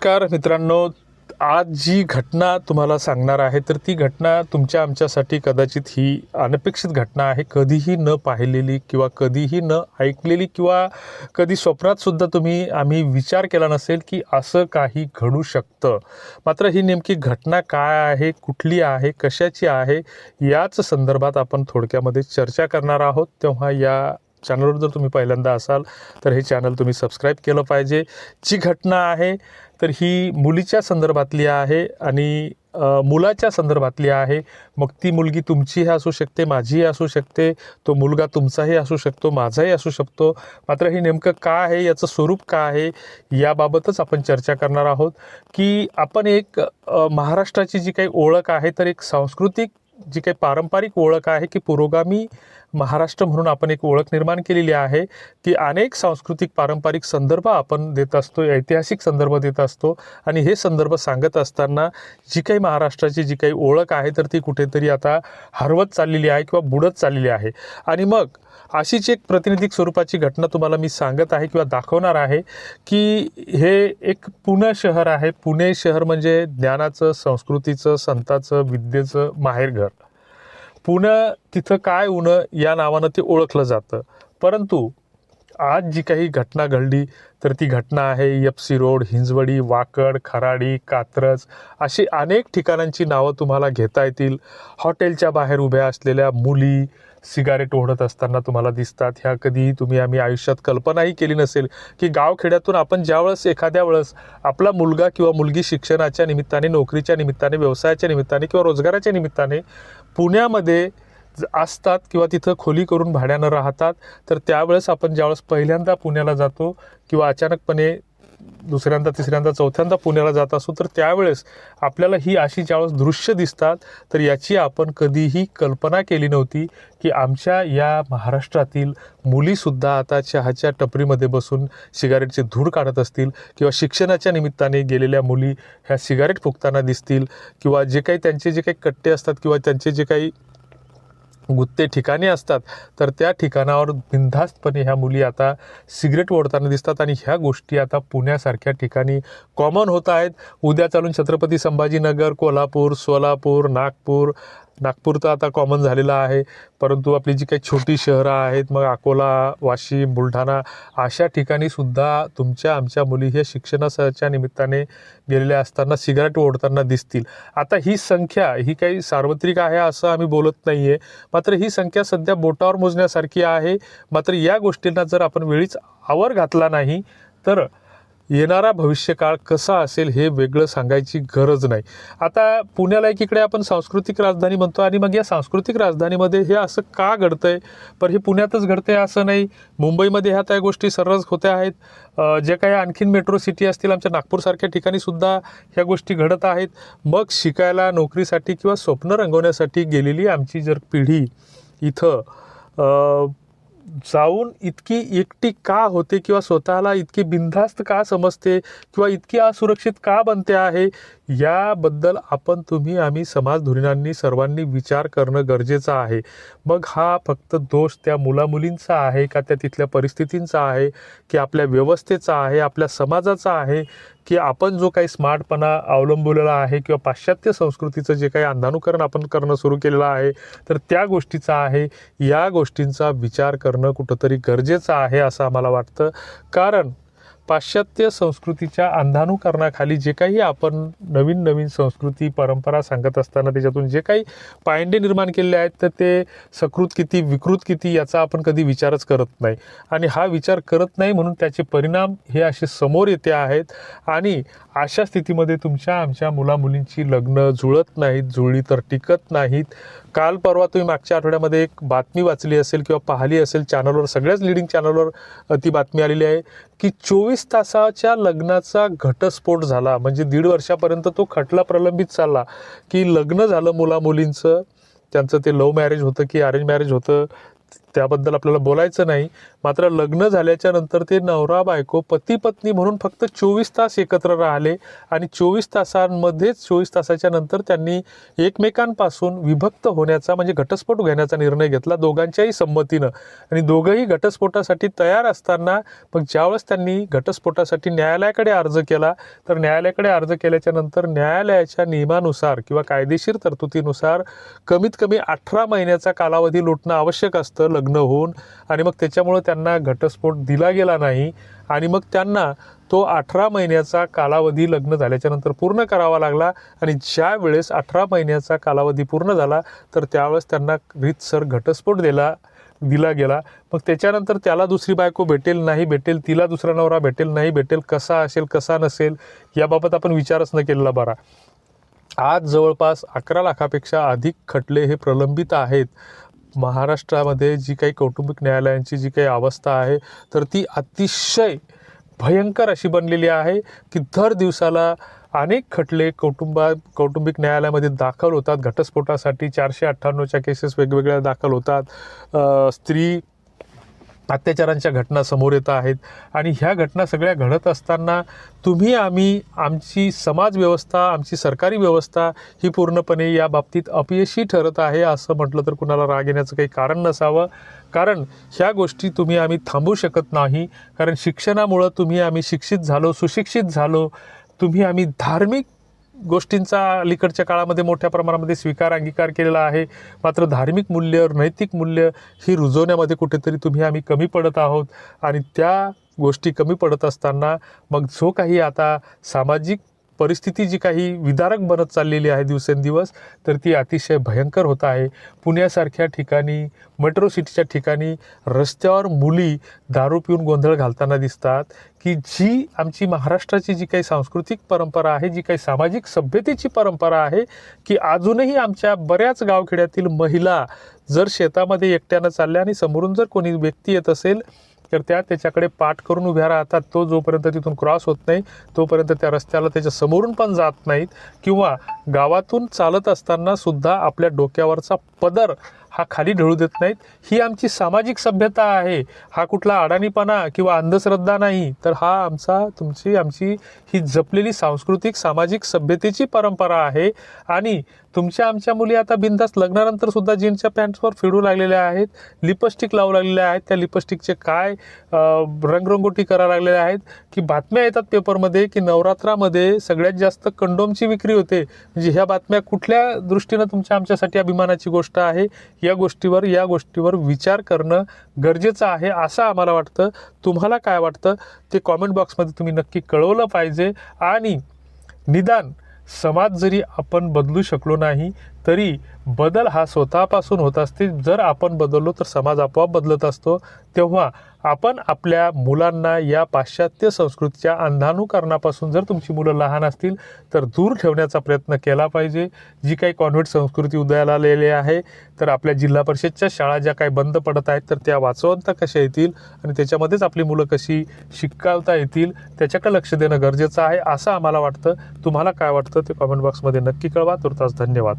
नमस्कार मित्रांनो, आज जी घटना तुम्हाला सांगणार आहे तर ती घटना तुमच्या आमच्यासाठी कदाचित ही अनपेक्षित घटना आहे. कधीही न पाहिलेली किंवा कधीही न ऐकलेली किंवा कधी स्वप्नातसुद्धा आम्ही विचार केला नसेल की असं काही घडू शकतं. मात्र ही नेमकी घटना काय आहे, कुठली आहे, कशाची आहे, याच संदर्भात आपण थोडक्यामध्ये चर्चा करणार आहोत. तेव्हा या चॅनलवर जर तुम्ही पहिल्यांदा असाल तर हे चॅनल तुम्ही सबस्क्राईब केलं पाहिजे. जी घटना आहे तर ही मुलीच्या संदर्भातली आहे आणि मुलाच्या संदर्भातली आहे. मग ती मुलगी तुमचीही असू शकते, माझीही असू शकते, तो मुलगा तुमचाही असू शकतो, माझाही असू शकतो. मात्र हे नेमकं काय आहे, याचं स्वरूप काय आहे, याबाबतच आपण चर्चा करणार आहोत. की आपण एक महाराष्ट्राची जी काही ओळख आहे तर एक सांस्कृतिक जी काही पारंपरिक ओळख आहे की पुरोगामी महाराष्ट्र म्हणून आपण एक ओळख निर्माण केलेली आहे. की अनेक सांस्कृतिक पारंपरिक संदर्भ आपण देत असतो, ऐतिहासिक संदर्भ देत असतो आणि हे संदर्भ सांगत असताना जी काही महाराष्ट्राची जी काही ओळख आहे तर ती कुठेतरी आता हरवत चाललेली आहे किंवा बुडत चाललेली आहे. आणि मग अशीच एक प्रातिनिधिक स्वरूपाची घटना तुम्हाला मी सांगत आहे किंवा दाखवणार आहे. की हे एक पुणे शहर आहे. पुणे शहर म्हणजे ज्ञानाचं, संस्कृतीचं, संताचं, विद्येचं माहेरघर. पुणे तिथं काय उणं या नावानं ते ओळखलं जातं. परंतु आज जी काही घटना घडली तर ती घटना आहे एफ.सी. रोड, हिंजवडी, वाकड, खराडी, कात्रज अशी अनेक ठिकाणांची नावं तुम्हाला घेता येतील. हॉटेलच्या बाहेर उभ्या असलेल्या मुली सिगारेट ओढत असताना तुम्हाला दिसतात. ह्या कधीही आम्ही आयुष्यात कल्पनाही केली नसेल की गावखेड्यातून आपण ज्यावेळेस एखाद्या वेळेस आपला मुलगा किंवा मुलगी शिक्षणाच्या निमित्ताने, नोकरीच्या निमित्ताने, व्यवसायाच्या निमित्ताने किंवा रोजगाराच्या निमित्ताने पुण्यामध्ये असतात किंवा तिथं खोली करून भाड्यानं राहतात. तर त्यावेळेस आपण ज्यावेळेस पहिल्यांदा पुण्याला जातो किंवा अचानकपणे दुसऱ्यांदा, तिसऱ्यांदा, चौथ्यांदा पुण्याला जात असू तर त्यावेळेस आपल्याला ही अशी ज्यावेळेस दृश्य दिसतात तर याची आपण कधीही कल्पना केली नव्हती की आमच्या या महाराष्ट्रातील मुलीसुद्धा आता चहाच्या टपरीमध्ये बसून सिगारेटची धूर काढत असतील किंवा शिक्षणाच्या निमित्ताने गेलेल्या मुली ह्या सिगारेट फुकताना दिसतील किंवा जे काही त्यांचे जे काही कट्टे असतात किंवा त्यांचे जे काही गुत्ते ठिकाणी असतात तर त्या ठिकाणावर बिनधास्तपणे ह्या मुली आता सिगरेट ओढताना दिसतात. आणि ह्या गोष्टी आता पुण्यासारख्या ठिकाणी कॉमन होत आहेत. उद्या चालून छत्रपती संभाजीनगर, कोल्हापूर, सोलापूर, नागपूर तर आता कॉमन झालेलं आहे. परंतु आपली जी काही छोटी शहरं आहेत, मग अकोला, वाशिम, बुलढाणा अशा ठिकाणीसुद्धा तुमच्या आमच्या मुली हे शिक्षणाच्या निमित्ताने गेलेल्या असताना सिगारेट ओढताना दिसतील. आता ही संख्या ही काही सार्वत्रिक आहे असं आम्ही बोलत नाही आहे. मात्र ही संख्या सध्या बोटावर मोजण्यासारखी आहे. मात्र या गोष्टींना जर आपण वेळीच आवर घातला नाही तर येणारा भविष्यकाळ कसा असेल हे वेगळं सांगायची गरज नाही. आता पुण्याला एकीकडे आपण सांस्कृतिक राजधानी म्हणतो आणि मग या सांस्कृतिक राजधानीमध्ये हे असं का घडतंय? पण हे पुण्यातच घडतंय असं नाही. मुंबईमध्ये ह्या त्या गोष्टी सर्रास होत्या आहेत. जे काही आणखीन मेट्रो सिटी असतील, आमच्या नागपूरसारख्या ठिकाणीसुद्धा ह्या गोष्टी घडत आहेत. मग शिकायला, नोकरीसाठी किंवा स्वप्न रंगवण्यासाठी गेलेली आमची जर पिढी इथं जाऊन इतकी एकटी का होते किंवा स्वतःला इतकी बिनधास्त का समजते किंवा इतकी असुरक्षित का बनते आहे, याबद्दल आम्ही समाजधुरीणांनी सर्वांनी विचार करणं गरजेचं आहे. मग हा फक्त दोष त्या मुलामुलींचा आहे का, त्या तिथल्या परिस्थितींचा आहे की आपल्या व्यवस्थेचा आहे, आपल्या समाजाचा आहे, की आपण जो काही स्मार्टपणा अवलंबलेला आहे किंवा पाश्चात्य संस्कृतीचं जे काही अंधानुकरण आपण करणं सुरू केलेलं आहे तर त्या गोष्टीचा आहे. या गोष्टींचा विचार करणं कुठंतरी गरजेचं आहे असं आम्हाला वाटतं. कारण पाश्चात्य संस्कृतीच्या अंधानुकरणाखाली जे काही आपण नवीन संस्कृती, परंपरा सांगत असताना त्याच्यातून जे काही पायंडे निर्माण केलेले आहेत तर ते सकृत किती, विकृत किती याचा आपण कधी विचारच करत नाही. आणि हा विचार करत नाही म्हणून त्याचे परिणाम हे असे समोर येते आहेत. आणि अशा स्थितीमध्ये तुमच्या आमच्या मुलामुलींची लग्न जुळत नाहीत, जुळली तर टिकत नाहीत. काल परवा तुम्ही मागच्या आठवड्यामध्ये एक बातमी वाचली असेल किंवा पाहिली असेल चॅनलवर, सगळ्याच लिडिंग चॅनलवर ती बातमी आलेली आहे की 24 तासाच्या लग्नाचा घटस्फोट झाला. म्हणजे 1.5 वर्षापर्यंत तो खटला प्रलंबित चालला की लग्न झालं मुलामुलींचं, त्यांचं ते लव्ह मॅरेज होतं की अरेंज मॅरेज होतं त्याबद्दल आपल्याला बोलायचं नाही. मात्र लग्न झाल्याच्या नंतर ते नवरा बायको पती पत्नी म्हणून फक्त 24 तास एकत्र राहिले आणि 24 तासांमध्येच 24 तासाच्या नंतर त्यांनी एकमेकांपासून विभक्त होण्याचा म्हणजे घटस्फोट घेण्याचा निर्णय घेतला दोघांच्याही संमतीनं. आणि दोघंही घटस्फोटासाठी तयार असताना मग ज्यावेळेस त्यांनी घटस्फोटासाठी न्यायालयाकडे अर्ज केला तर न्यायालयाकडे अर्ज केल्याच्या नंतर न्यायालयाच्या नियमानुसार किंवा कायदेशीर तरतुदीनुसार कमीत कमी 18 महिन्याचा कालावधी लोटणं आवश्यक असतं लग्न होऊन. आणि मग त्याच्यामुळं त्यांना घटस्फोट दिला गेला नाही आणि मग त्यांना तो 18 महिन्याचा कालावधी लग्न झाल्याच्या नंतर पूर्ण करावा लागला. आणि ज्या वेळेस 18 महिन्याचा कालावधी पूर्ण झाला तर त्यावेळेस त्यांना रीतसर घटस्फोट दिला गेला. मग त्याच्यानंतर त्याला दुसरी बायको भेटेल नाही भेटेल, तिला दुसरा नवरा भेटेल नाही भेटेल, कसा असेल कसा नसेल याबाबत आपण विचारच न केलेला बरा. आज जवळपास 11 लाखापेक्षा अधिक खटले हे प्रलंबित आहेत. महाराष्ट्रामध्ये जी काही कौटुंबिक न्यायालयांची जी काही अवस्था आहे तर ती अतिशय भयंकर अशी बनलेली आहे की दर दिवसाला अनेक खटले कौटुंबिक न्यायालयामध्ये दाखल होतात. घटस्फोटासाठी 498च्या केसेस वेगवेगळ्या दाखल होतात. स्त्री अत्याचारांच्या घटना समोर येत आहेत आणि ह्या घटना सगळ्या घडत असताना तुम्ही आम्ही आमची समाज व्यवस्था आमची सरकारी व्यवस्था ही पूर्णपणे या बाबतीत अपयशी ठरत आहे असं म्हटलं तर कुणाला राग येण्याचं काही कारण नसावं. कारण ह्या गोष्टी तुम्ही आम्ही थांबवू शकत नाही. कारण शिक्षणामुळं तुम्ही आम्ही शिक्षित झालो, सुशिक्षित झालो. तुम्ही आम्ही धार्मिक गोष्टींचा अलीकडच्या काळामध्ये मोठ्या प्रमाणामध्ये अंगीकार केलेला आहे. मात्र धार्मिक मूल्य नैतिक मूल्य ही रुजवण्यामध्ये कुठेतरी तुम्ही आम्ही कमी पडत आहोत. आणि त्या गोष्टी कमी पडत असताना मग जो काही आता सामाजिक परिस्थिती जी काही विदारक बनत चाललेली आहे दिवसेंदिवस तर ती अतिशय भयंकर होत आहे. पुण्यासारख्या ठिकाणी मेट्रो सिटीच्या ठिकाणी रस्त्यावर मुली दारू पिऊन गोंधळ घालताना दिसतात की जी आमची महाराष्ट्राची जी काही सांस्कृतिक परंपरा आहे, जी काही सामाजिक सभ्यतेची परंपरा आहे की अजूनही आमच्या बऱ्याच गावखेड्यातील महिला जर शेतामध्ये एकट्यानं चालल्या आणि समोरून जर कोणी व्यक्ती येत असेल तर त्याच्याकडे पाठ करून उभ्या राहतात. तो जोपर्यंत तिथून क्रॉस होत नाही तोपर्यंत त्या रस्त्याला त्याच्या समोरून पण जात नाहीत. किंवा गावातून चालत असताना सुद्धा आपल्या डोक्यावरचा पदर हा खाली ढळू देत नाहीत. ही आमची सामाजिक सभ्यता आहे. हा कुठला अडाणीपणा किंवा अंधश्रद्धा नाही तर हा आमची ही जपलेली सांस्कृतिक सामाजिक सभ्यतेची परंपरा आहे. आणि आमच्या मुली आता बिनधास्त लग्नानंतर सुद्धा जीन्सच्या पॅन्ट्सवर फिरू लागलेल्या आहेत, लिपस्टिक लावू लागलेल्या आहेत. त्या लिपस्टिकचे काय रंगरंगोटी करायला लागलेल्या आहेत की बातम्या येतात पेपरमध्ये की नवरात्रामध्ये सगळ्यात जास्त कंडोमची विक्री होते. म्हणजे ह्या बातम्या कुठल्या दृष्टीनं आमच्यासाठी अभिमानाची गोष्ट आहे. या गोष्टीवर विचार करणं गरजेचं आहे असं आम्हाला वाटतं. तुम्हाला काय वाटतं ते कॉमेंट बॉक्समध्ये तुम्ही नक्की कळवलं पाहिजे. आणि निदान समाज जरी आपण बदलू शकलो नाही तरी बदल हा स्वतःपासून होत असते. जर आपण बदललो तर समाज आपोआप बदलत असतो. तेव्हा आपण आपल्या मुलांना या पाश्चात्य संस्कृतीच्या अंधानुकरणापासून जर तुमची मुलं लहान असतील तर दूर ठेवण्याचा प्रयत्न केला पाहिजे. जी काही कॉन्व्हेंट संस्कृती उदयाला आलेली आहे तर आपल्या जिल्हा परिषदच्या शाळा ज्या काही बंद पडत आहेत तर त्या वाचवता कशा येतील आणि त्याच्यामध्येच आपली मुलं कशी शिकवता येतील त्याच्याकडे लक्ष देणं गरजेचं आहे असं आम्हाला वाटतं. तुम्हाला काय वाटतं ते कॉमेंट बॉक्समध्ये नक्की कळवा. तुर्तास धन्यवाद.